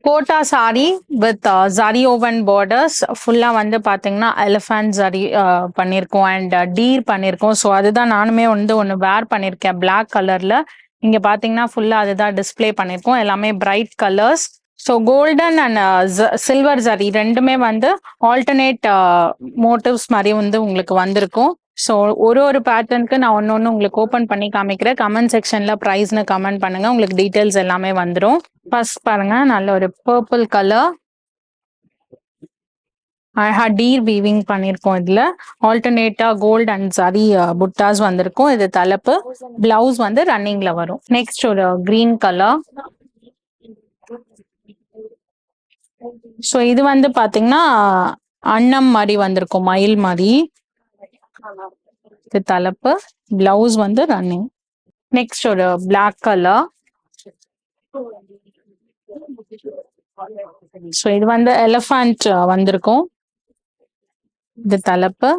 Quota sari with zari woven borders ஃபுல்லா வந்து பாத்தீங்கன்னா எலிஃபண்ட் ஜரி பண்ணியிருக்கோம் அண்ட் டீர் பண்ணியிருக்கோம். ஸோ அதுதான் நானுமே வந்து ஒன்று வேர் பண்ணியிருக்கேன் பிளாக் கலர்ல. இங்க பாத்தீங்கன்னா ஃபுல்லா அதுதான் டிஸ்ப்ளே பண்ணியிருக்கோம். எல்லாமே bright colours. So golden and silver zari ரெண்டுமே வந்து ஆல்டர்னேட் மோட்டிவ்ஸ் மாதிரி வந்து உங்களுக்கு வந்திருக்கும். ஸோ ஒரு பேட்டர்னுக்கு நான் ஒன்று உங்களுக்கு ஓப்பன் பண்ணி காமிக்கிறேன். கமெண்ட் செக்ஷன்ல ப்ரைஸ்னு கமெண்ட் பண்ணுங்க, உங்களுக்கு டீட்டெயில்ஸ் எல்லாமே வந்துடும். ஃபர்ஸ்ட் பாருங்க, நல்ல ஒரு பர்பிள் கலர் அழகா டீர் வீவிங் பண்ணியிருக்கோம். இதுல ஆல்டர்னேட்டா கோல்ட் அண்ட் சரி புட்டாஸ் வந்திருக்கும். இது தலைப்பு. பிளவுஸ் வந்து ரன்னிங்ல வரும். நெக்ஸ்ட் ஒரு கிரீன் கலர். ஸோ இது வந்து பாத்தீங்கன்னா அன்னம் மாதிரி வந்திருக்கும், மயில் மாதிரி. இது தலைப்பு. பிளவுஸ் வந்து ரன்னிங். நெக்ஸ்ட் ஒரு பிளாக் கலர். ஸோ இது வந்து எலிஃபண்ட் வந்திருக்கும். இது தலைப்பு,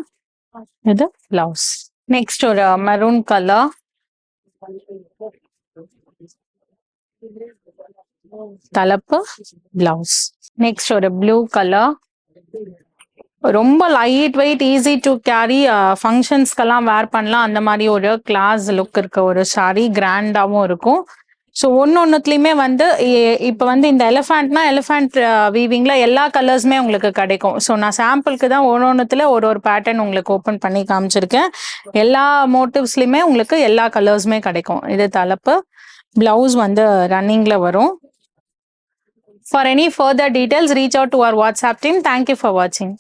இது பிளவுஸ். நெக்ஸ்ட் ஒரு மெரூன் கலர். தலைப்பு, பிளவுஸ். நெக்ஸ்ட் ஒரு ப்ளூ கலர். ரொம்ப light weight, easy to carry, ஃபங்க்ஷன்ஸ்க்கெல்லாம் வேர் பண்ணலாம். அந்த மாதிரி ஒரு கிளாஸ் லுக் இருக்க ஒரு சாரி, கிராண்டாவும் இருக்கும். ஸோ ஒன்றுத்துலையுமே வந்து இப்போ வந்து இந்த எலிஃபண்ட்னா எலிஃபண்ட் வீவிங்ல எல்லா கலர்ஸுமே உங்களுக்கு கிடைக்கும். ஸோ நான் சாம்பிளுக்கு தான் ஒன்றுத்துல ஒரு பேட்டர்ன் உங்களுக்கு ஓப்பன் பண்ணி காமிச்சிருக்கேன். எல்லா மோட்டிவ்ஸ்லையுமே உங்களுக்கு எல்லா கலர்ஸுமே கிடைக்கும். இது தலைப்பு. பிளவுஸ் வந்து ரன்னிங்ல வரும். For any further details, reach out to our WhatsApp team. Thank you for watching.